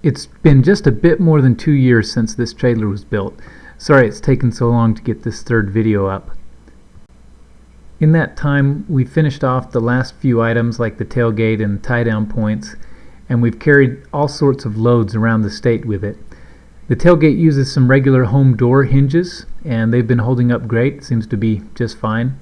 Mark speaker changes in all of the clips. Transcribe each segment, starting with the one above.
Speaker 1: It's been just a bit more than 2 years since this trailer was built. Sorry it's taken so long to get this third video up. In that time, we finished off the last few items like the tailgate and tie-down points, and we've carried all sorts of loads around the state with it. The tailgate uses some regular home door hinges, and they've been holding up great. Seems to be just fine.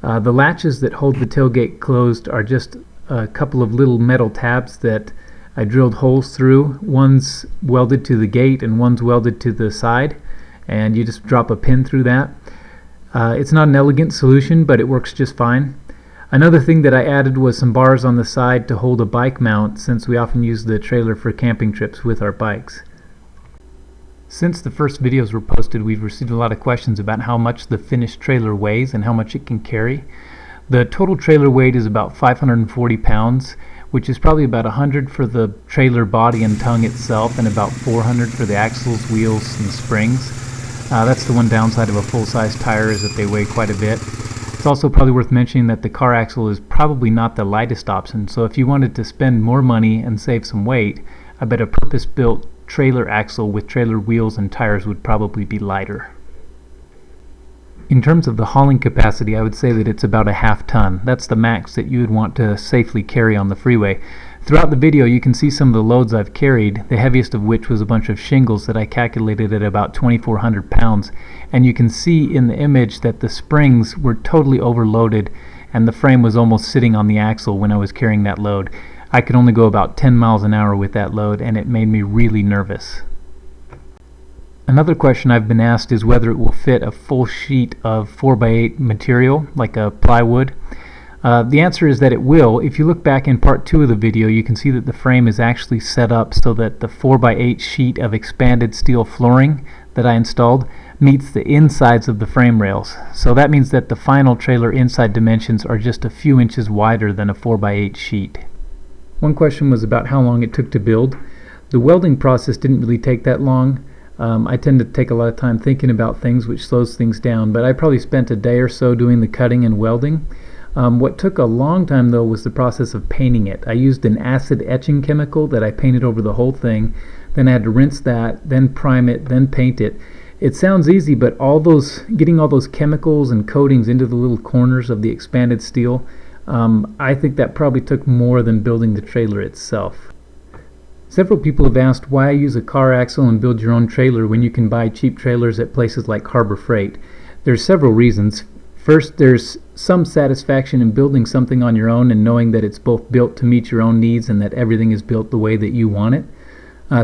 Speaker 1: The latches that hold the tailgate closed are just a couple of little metal tabs that I drilled holes through. One's welded to the gate and one's welded to the side, and you just drop a pin through that. It's not an elegant solution, but it works just fine. Another thing that I added was some bars on the side to hold a bike mount, since we often use the trailer for camping trips with our bikes. Since the first videos were posted, we've received a lot of questions about how much the finished trailer weighs and how much it can carry. The total trailer weight is about 540 pounds, which is probably about 100 for the trailer body and tongue itself, and about 400 for the axles, wheels, and springs. That's the one downside of a full-size tire, is that they weigh quite a bit. It's also probably worth mentioning that the car axle is probably not the lightest option, so if you wanted to spend more money and save some weight, I bet a purpose-built trailer axle with trailer wheels and tires would probably be lighter. In terms of the hauling capacity, I would say that it's about a half ton. That's the max that you would want to safely carry on the freeway. Throughout the video you can see some of the loads I've carried, the heaviest of which was a bunch of shingles that I calculated at about 2,400 pounds. And you can see in the image that the springs were totally overloaded and the frame was almost sitting on the axle when I was carrying that load. I could only go about 10 miles an hour with that load, and it made me really nervous. Another question I've been asked is whether it will fit a full sheet of 4x8 material, like a plywood. The answer is that it will. If you look back in part 2 of the video, you can see that the frame is actually set up so that the 4x8 sheet of expanded steel flooring that I installed meets the insides of the frame rails. So that means that the final trailer inside dimensions are just a few inches wider than a 4x8 sheet. One question was about how long it took to build. The welding process didn't really take that long. I tend to take a lot of time thinking about things, which slows things down, but I probably spent a day or so doing the cutting and welding. What took a long time though was the process of painting it. I used an acid etching chemical that I painted over the whole thing. Then I had to rinse that, then prime it, then paint it. It sounds easy, but getting all those chemicals and coatings into the little corners of the expanded steel, I think that probably took more than building the trailer itself. Several people have asked why I use a car axle and build your own trailer when you can buy cheap trailers at places like Harbor Freight. There's several reasons. First, there's some satisfaction in building something on your own and knowing that it's both built to meet your own needs and that everything is built the way that you want it.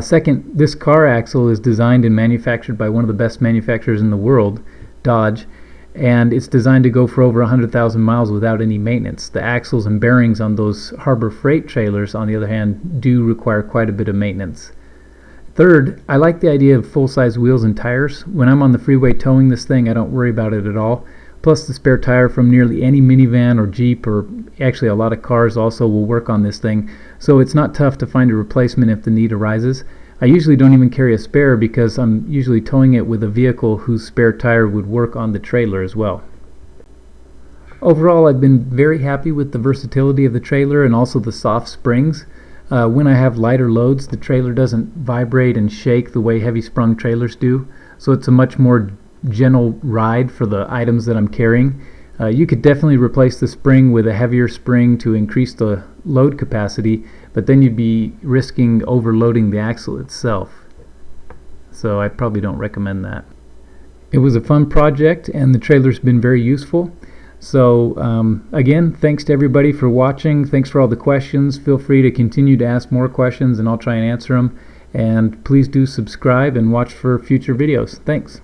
Speaker 1: Second, this car axle is designed and manufactured by one of the best manufacturers in the world, Dodge, and it's designed to go for over 100,000 miles without any maintenance. The axles and bearings on those Harbor Freight trailers, on the other hand, do require quite a bit of maintenance. Third, I like the idea of full-size wheels and tires. When I'm on the freeway towing this thing, I don't worry about it at all. Plus, the spare tire from nearly any minivan or Jeep, or actually a lot of cars also, will work on this thing, so it's not tough to find a replacement if the need arises. I usually don't even carry a spare because I'm usually towing it with a vehicle whose spare tire would work on the trailer as well. Overall, I've been very happy with the versatility of the trailer and also the soft springs. When I have lighter loads, the trailer doesn't vibrate and shake the way heavy sprung trailers do, so it's a much more gentle ride for the items that I'm carrying. You could definitely replace the spring with a heavier spring to increase the load capacity, but then you'd be risking overloading the axle itself. So I probably don't recommend that. It was a fun project and the trailer's been very useful. So again, thanks to everybody for watching. Thanks for all the questions. Feel free to continue to ask more questions and I'll try and answer them. And please do subscribe and watch for future videos. Thanks.